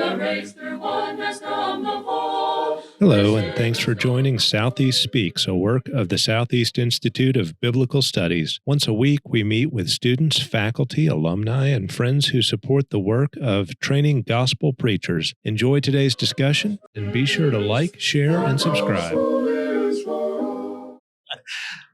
the race through oneness from the fall. Hello, and thanks for joining Southeast Speaks, a work of the Southeast Institute of Biblical Studies. Once a week, we meet with students, faculty, alumni, and friends who support the work of training gospel preachers. Enjoy today's discussion, and be sure to like, share, and subscribe.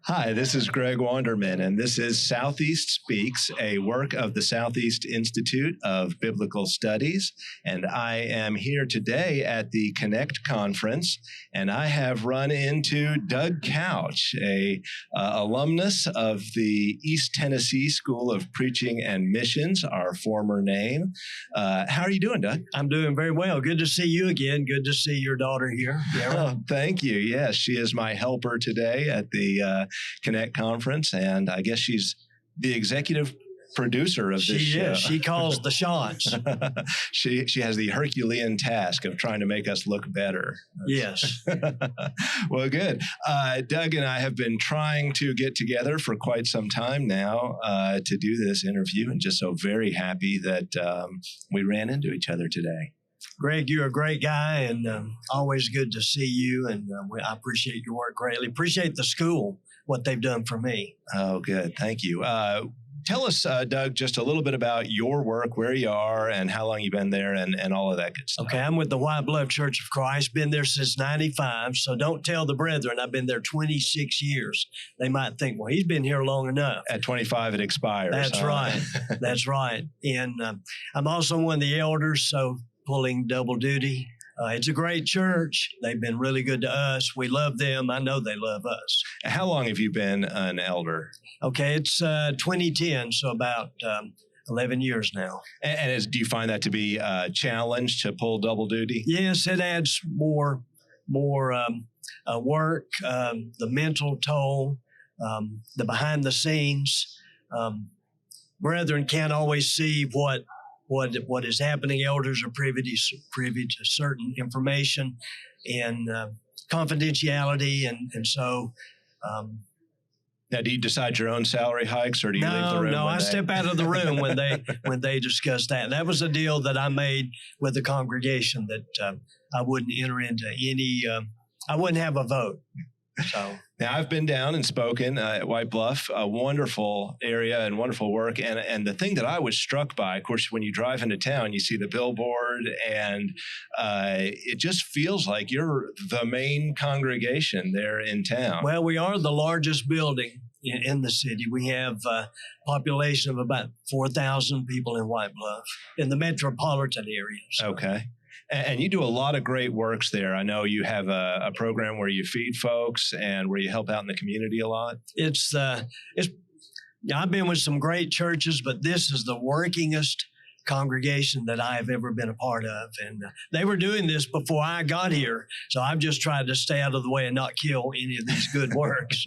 Hi, this is Greg Wanderman, and this is Southeast Speaks, a work of the Southeast Institute of Biblical Studies. And I am here today at the Connect Conference, and I have run into Doug Couch, a alumnus of the East Tennessee School of Preaching and Missions, our former name. How are you doing, Doug? I'm doing very well. Good to see you again. Good to see your daughter here. Oh, thank you. Yes, she is my helper today at the Connect Conference, and I guess she's the executive producer of this show. She calls the shots. She has the Herculean task of trying to make us look better. Yes. Well, good. Doug and I have been trying to get together for quite some time now to do this interview, and just so very happy that we ran into each other today. Greg, you're a great guy, and always good to see you, and I appreciate your work greatly. Appreciate the school, what they've done for me. Oh, good. Thank you. Tell us, Doug, just a little bit about your work, where you are, and how long you've been there, and all of that good stuff. Okay, I'm with the White Bluff Church of Christ. Been there since 95, so don't tell the brethren. I've been there 26 years. They might think, well, he's been here long enough. At 25, it expires. That's right. That's right. And I'm also one of the elders, so pulling double duty. It's a great church. They've been really good to us. We love them. I know they love us. How long have you been an elder? Okay, it's 2010, so about 11 years now. And do you find that to be a challenge to pull double duty? Yes, it adds more work, the mental toll, the behind the scenes. Brethren can't always see what is happening. Elders are privy to certain information and confidentiality, and so. Now, do you decide your own salary hikes, or do you leave the room? No, I step out of the room when they discuss that. That was a deal that I made with the congregation that I wouldn't enter into any. I wouldn't have a vote. So. Now, I've been down and spoken at White Bluff, a wonderful area and wonderful work. And the thing that I was struck by, of course, when you drive into town, you see the billboard, and it just feels like you're the main congregation there in town. Well, we are the largest building in the city. We have a population of about 4,000 people in White Bluff, in the metropolitan area. So. Okay. And you do a lot of great works there. I know you have a program where you feed folks and where you help out in the community a lot. I've been with some great churches, but this is the workingest congregation that I have ever been a part of. And they were doing this before I got here. So I've just tried to stay out of the way and not kill any of these good works.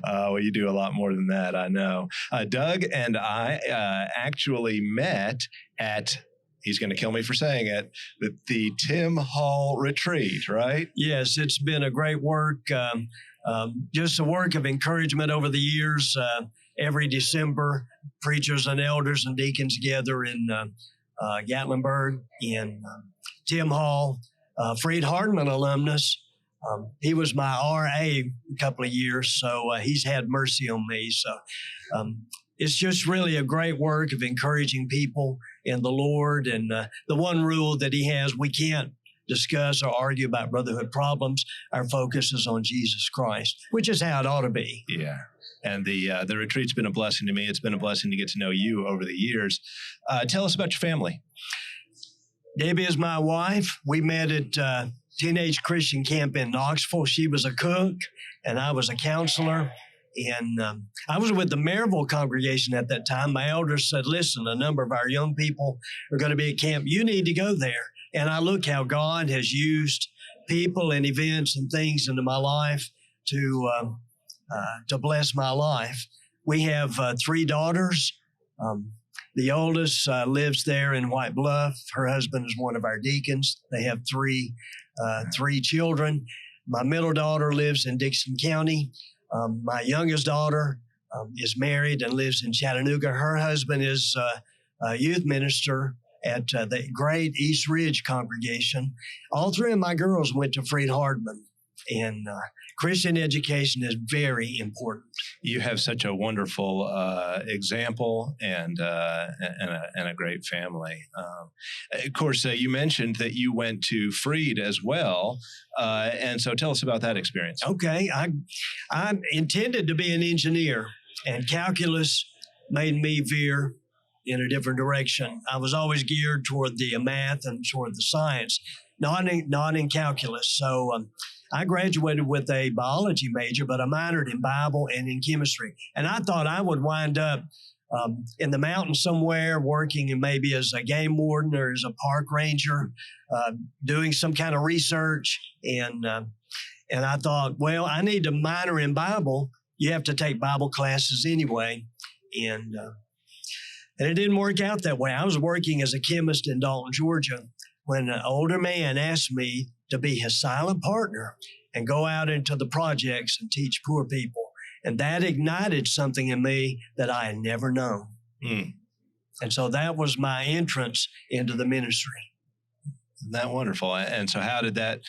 Well, you do a lot more than that, I know. Doug and I actually met at, he's going to kill me for saying it, the Tim Hall retreat, right? Yes, it's been a great work. Just a work of encouragement over the years. Every December, preachers and elders and deacons gather in Gatlinburg in Tim Hall. Fred Hardman alumnus. He was my RA a couple of years, so he's had mercy on me. So it's just really a great work of encouraging people in the Lord. And the one rule that he has, we can't discuss or argue about brotherhood problems. Our focus is on Jesus Christ, which is how it ought to be. Yeah. And the retreat's been a blessing to me. It's been a blessing to get to know you over the years. Tell us about your family. Debbie is my wife. We met at Teenage Christian Camp in Knoxville. She was a cook, and I was a counselor. And I was with the Maryville congregation at that time. My elders said, listen, a number of our young people are going to be at camp. You need to go there. And I look how God has used people and events and things into my life to bless my life. We have 3 daughters. The oldest lives there in White Bluff. Her husband is one of our deacons. They have 3 children. My middle daughter lives in Dixon County. My youngest daughter is married and lives in Chattanooga. Her husband is a youth minister at the great East Ridge congregation. All three of my girls went to Freed-Hardeman, and Christian education is very important. You have such a wonderful example and a great family. Of course, you mentioned that you went to Freed as well, and so tell us about that experience. Okay, I intended to be an engineer, and calculus made me veer in a different direction. I was always geared toward the math and toward the science, not in calculus. So I graduated with a biology major, but I minored in Bible and in chemistry. And I thought I would wind up in the mountains somewhere, working maybe as a game warden or as a park ranger, doing some kind of research. And I thought, well, I need to minor in Bible. You have to take Bible classes anyway. And it didn't work out that way. I was working as a chemist in Dalton, Georgia, when an older man asked me to be his silent partner and go out into the projects and teach poor people. And that ignited something in me that I had never known. Mm. And so that was my entrance into the ministry. Isn't that wonderful? And so how did that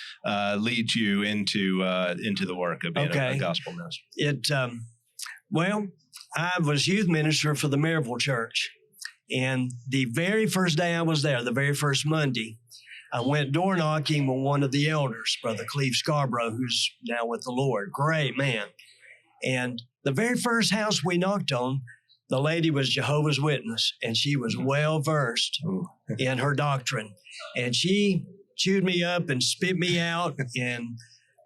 lead you into the work of being a gospel minister? Well, I was youth minister for the Maryville Church. And the very first day I was there, the very first Monday, I went door knocking with one of the elders, Brother Cleve Scarborough, who's now with the Lord. Great man. And the very first house we knocked on, the lady was Jehovah's Witness, and she was well versed in her doctrine. And she chewed me up and spit me out,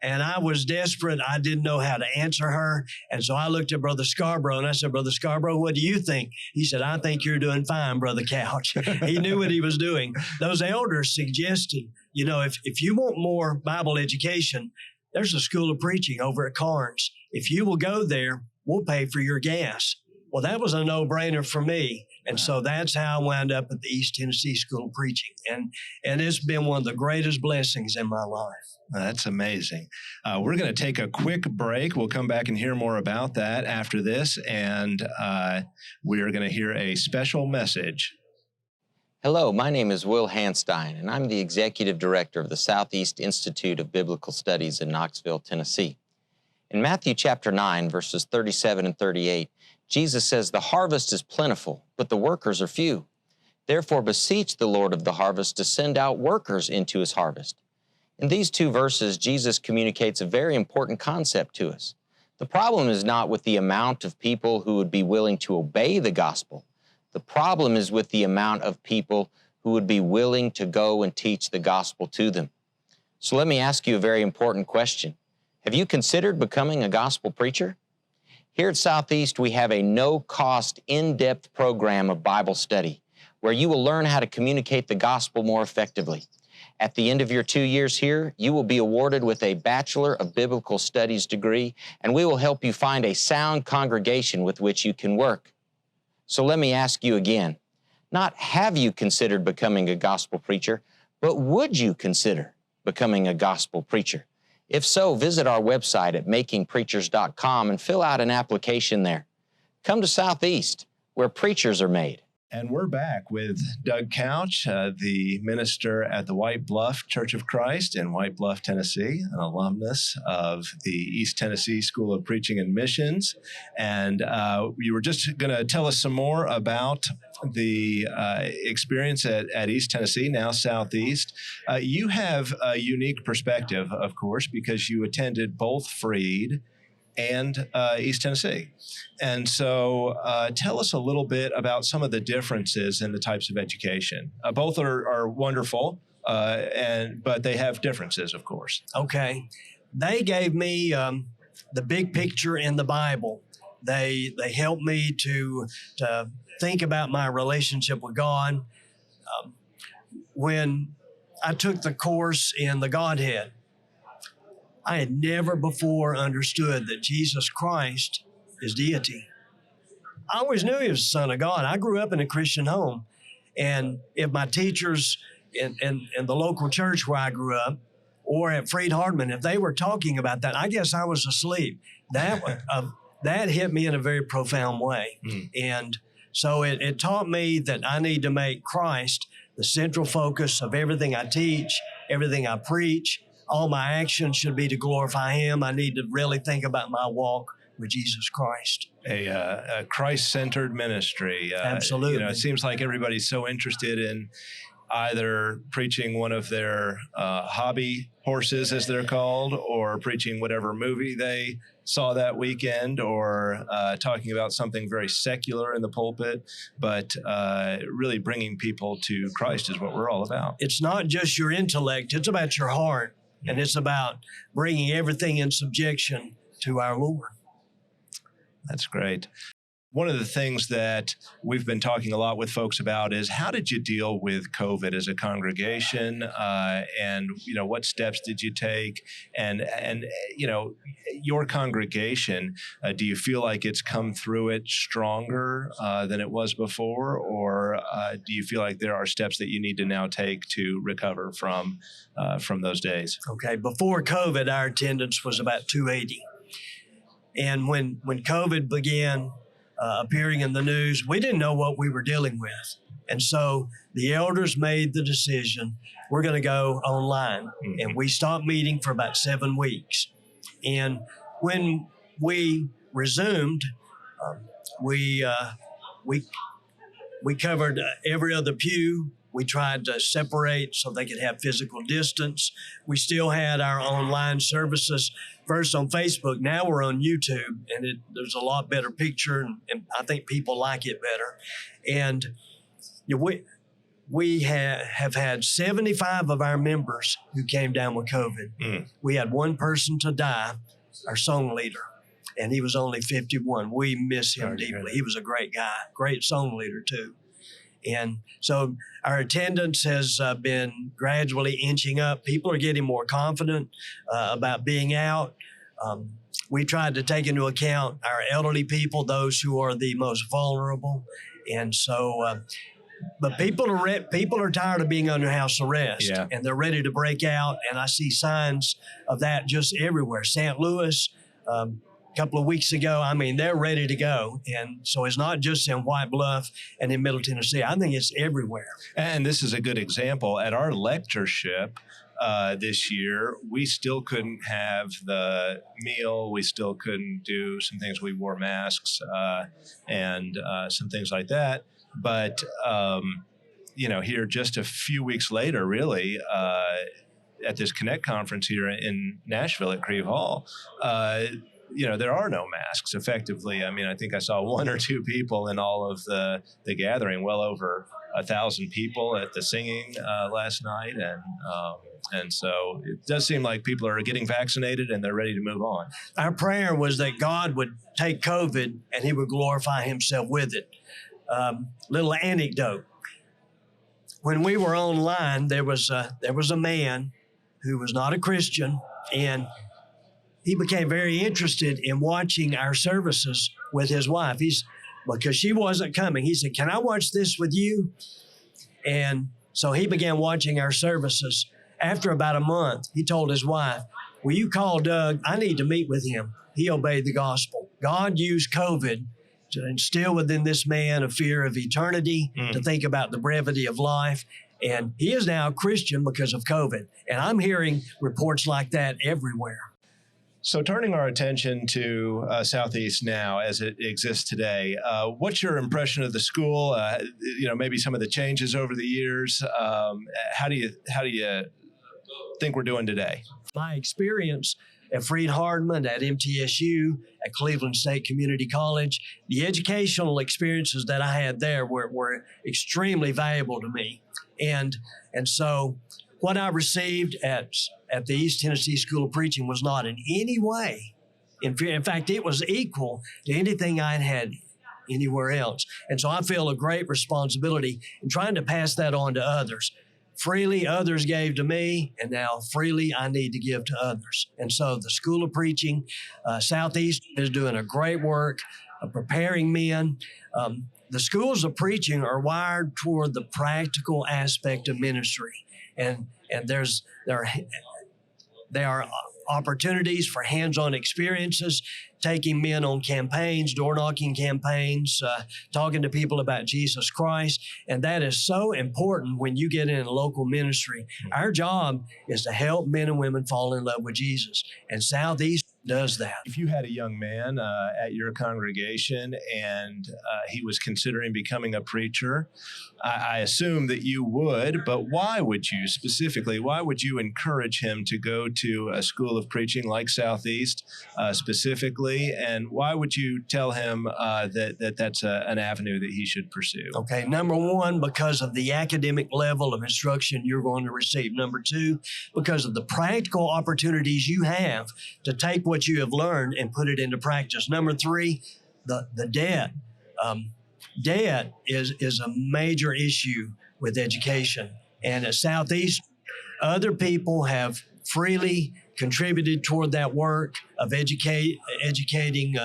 and I was desperate. I didn't know how to answer her. And so I looked at Brother Scarborough and I said, Brother Scarborough, what do you think? He said, I think you're doing fine, Brother Couch. He knew what he was doing. Those elders suggested, if you want more Bible education, there's a school of preaching over at Carnes. If you will go there, we'll pay for your gas. Well, that was a no-brainer for me. And so that's how I wound up at the East Tennessee School of Preaching. And it's been one of the greatest blessings in my life. That's amazing. We're going to take a quick break. We'll come back and hear more about that after this. And we are going to hear a special message. Hello, my name is Will Hanstein, and I'm the Executive Director of the Southeast Institute of Biblical Studies in Knoxville, Tennessee. In Matthew chapter 9, verses 37 and 38, Jesus says, "The harvest is plentiful, but the workers are few. Therefore beseech the Lord of the harvest to send out workers into his harvest." In these two verses, Jesus communicates a very important concept to us. The problem is not with the amount of people who would be willing to obey the gospel. The problem is with the amount of people who would be willing to go and teach the gospel to them. So let me ask you a very important question. Have you considered becoming a gospel preacher? Here at Southeast, we have a no-cost, in-depth program of Bible study where you will learn how to communicate the gospel more effectively. At the end of your 2 years here, you will be awarded with a Bachelor of Biblical Studies degree, and we will help you find a sound congregation with which you can work. So let me ask you again, not have you considered becoming a gospel preacher, but would you consider becoming a gospel preacher? If so, visit our website at makingpreachers.com and fill out an application there. Come to Southeast, where preachers are made. And we're back with Doug Couch, the minister at the White Bluff Church of Christ in White Bluff, Tennessee, an alumnus of the East Tennessee School of Preaching and Missions. And you were just going to tell us some more about the experience at East Tennessee, now Southeast. You have a unique perspective, of course, because you attended both Freed and East Tennessee. And so tell us a little bit about some of the differences in the types of education. Both are wonderful, but they have differences, of course. Okay. They gave me the big picture in the Bible. They helped me to think about my relationship with God. When I took the course in the Godhead, I had never before understood that Jesus Christ is deity. I always knew he was the Son of God. I grew up in a Christian home. And if my teachers in the local church where I grew up or at Freed-Hardeman, if they were talking about that, I guess I was asleep. That hit me in a very profound way. And so it taught me that I need to make Christ the central focus of everything I teach, everything I preach. All my actions should be to glorify Him. I need to really think about my walk with Jesus Christ. A Christ-centered ministry. Absolutely. It seems like everybody's so interested in either preaching one of their hobby horses, as they're called, or preaching whatever movie they saw that weekend, or talking about something very secular in the pulpit. But really bringing people to Christ is what we're all about. It's not just your intellect, it's about your heart, and it's about bringing everything in subjection to our Lord. That's great. One of the things that we've been talking a lot with folks about is how did you deal with COVID as a congregation, and what steps did you take, and your congregation, do you feel like it's come through it stronger than it was before, or do you feel like there are steps that you need to now take to recover from those days? Okay, before COVID, our attendance was about 280, and when COVID began appearing in the news, we didn't know what we were dealing with. And so the elders made the decision, we're going to go online. Mm-hmm. And we stopped meeting for about 7 weeks. And when we resumed, we covered every other pew. We tried to separate so they could have physical distance. We still had our online services, first on Facebook. Now we're on YouTube, and there's a lot better picture, and I think people like it better. And we have had 75 of our members who came down with COVID. Mm. We had one person to die, our song leader, and he was only 51. We miss him deeply. He was a great guy, great song leader too. And so our attendance has been gradually inching up. People are getting more confident about being out. We tried to take into account our elderly people, those who are the most vulnerable. And so, but people are tired of being under house arrest, and they're ready to break out. And I see signs of that just everywhere. St. Louis, a couple of weeks ago, they're ready to go. And so it's not just in White Bluff and in Middle Tennessee. I think it's everywhere. And this is a good example. At our lectureship this year, we still couldn't have the meal. We still couldn't do some things. We wore masks and some things like that. But, here just a few weeks later, really, at this Connect conference here in Nashville at Creve Hall, there are no masks effectively. I think I saw 1 or 2 people in all of the gathering, well over 1,000 people at the singing last night. And so it does seem like people are getting vaccinated and they're ready to move on. Our prayer was that God would take COVID and He would glorify Himself with it. Little anecdote. When we were online, there was a man who was not a Christian, and he became very interested in watching our services with his wife. Because she wasn't coming. He said, "Can I watch this with you?" And so he began watching our services. After about a month, he told his wife, "Will you call Doug? I need to meet with him." He obeyed the gospel. God used COVID to instill within this man a fear of eternity, to think about the brevity of life. And he is now a Christian because of COVID. And I'm hearing reports like that everywhere. So turning our attention to Southeast now as it exists today, what's your impression of the school? Maybe some of the changes over the years. How do you think we're doing today? My experience at Freed-Hardeman, at MTSU, at Cleveland State Community College, the educational experiences that I had there were extremely valuable to me. And so what I received at the East Tennessee School of Preaching was not in any way, in fact, it was equal to anything I'd had anywhere else. And so I feel a great responsibility in trying to pass that on to others. Freely others gave to me, and now freely I need to give to others. And so the School of Preaching, Southeast is doing a great work of preparing men. The schools of preaching are wired toward the practical aspect of ministry. And they are opportunities for hands-on experiences, taking men on campaigns, door-knocking campaigns, talking to people about Jesus Christ. And that is so important when you get in a local ministry. Our job is to help men and women fall in love with Jesus. And Southeast does that. If you had a young man at your congregation and he was considering becoming a preacher, I assume that you would, but why would you specifically? Why would you encourage him to go to a school of preaching like Southeast specifically? And why would you tell him that that's an avenue that he should pursue? Okay, number one, because of the academic level of instruction you're going to receive. Number two, because of the practical opportunities you have to take what you have learned and put it into practice. Number three, the debt. Debt is a major issue with education. And at Southeast, other people have freely contributed toward that work of educating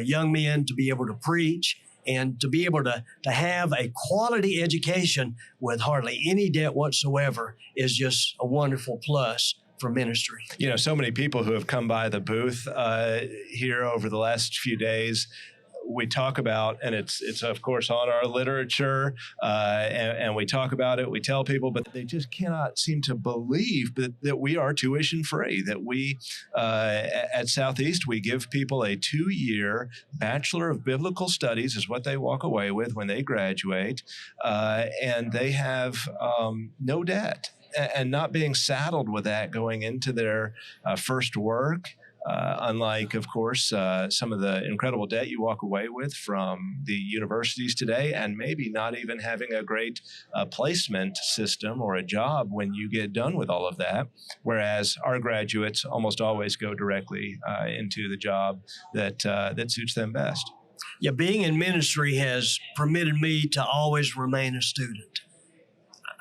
young men to be able to preach and to be able to have a quality education with hardly any debt whatsoever is just a wonderful plus for ministry. You know, so many people who have come by the booth here over the last few days, we talk about, and it's of course on our literature, and we talk about it, we tell people, but they just cannot seem to believe that we are tuition free, that we, at Southeast, we give people a 2-year Bachelor of Biblical Studies is what they walk away with when they graduate, and they have no debt. And not being saddled with that going into their first work, unlike, of course, some of the incredible debt you walk away with from the universities today, and maybe not even having a great placement system or a job when you get done with all of that, whereas our graduates almost always go directly into the job that suits them best. Yeah, being in ministry has permitted me to always remain a student.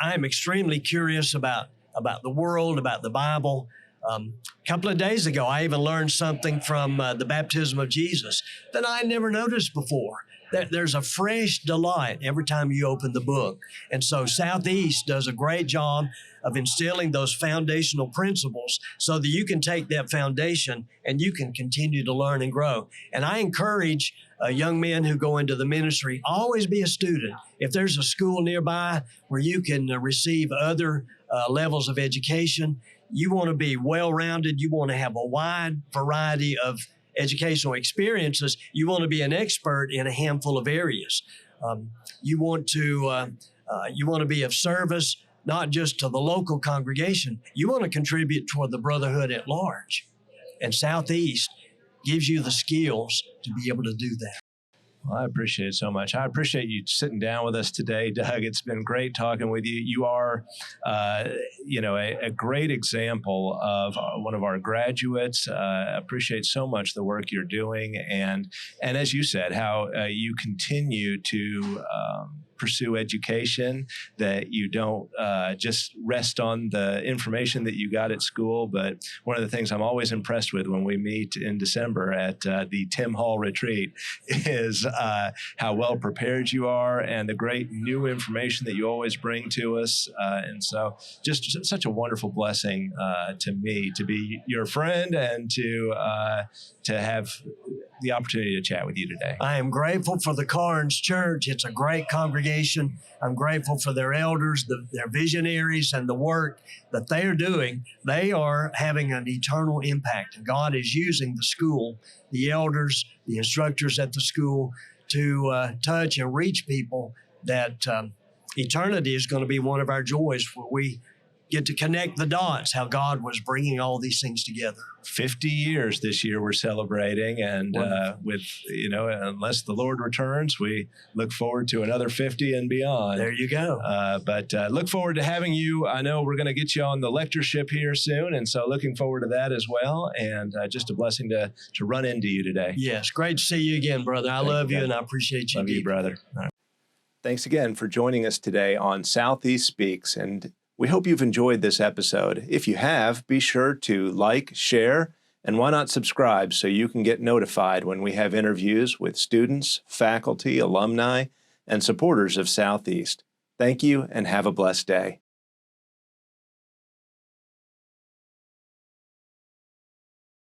I'm extremely curious about the world, about the Bible. A couple of days ago, I even learned something from the baptism of Jesus that I never noticed before. There's a fresh delight every time you open the book. And so Southeast does a great job of instilling those foundational principles so that you can take that foundation and you can continue to learn and grow. And I encourage young men who go into the ministry, always be a student. If there's a school nearby where you can receive other levels of education, you want to be well-rounded. You want to have a wide variety of educational experiences. You want to be an expert in a handful of areas. You want to be of service, not just to the local congregation. You want to contribute toward the brotherhood at large. And Southeast gives you the skills to be able to do that. Well, I appreciate it so much. I appreciate you sitting down with us today, Doug. It's been great talking with you. You are, a great example of one of our graduates. Appreciate so much the work you're doing, and as you said, how you continue to pursue education, that you don't just rest on the information that you got at school. But one of the things I'm always impressed with when we meet in December at the Tim Hall retreat is how well prepared you are and the great new information that you always bring to us. And so just such a wonderful blessing to me to be your friend and to have the opportunity to chat with you today. I am grateful for the Carnes Church. It's a great congregation. I'm grateful for their elders, their visionaries, and the work that they are doing. They are having an eternal impact. And God is using the school, the elders, the instructors at the school to touch and reach people that eternity is going to be one of our joys, where we get to connect the dots, how God was bringing all these things together. 50 years this year we're celebrating, and unless the Lord returns, we look forward to another 50 and beyond. There you go. But look forward to having you. I know we're going to get you on the lectureship here soon, and so looking forward to that as well, and just a blessing to run into you today. Yes, great to see you again, brother. I love you, and I appreciate you. Love you, brother. All right. Thanks again for joining us today on Southeast Speaks, and we hope you've enjoyed this episode. If you have, be sure to like, share, and why not subscribe so you can get notified when we have interviews with students, faculty, alumni, and supporters of Southeast. Thank you and have a blessed day.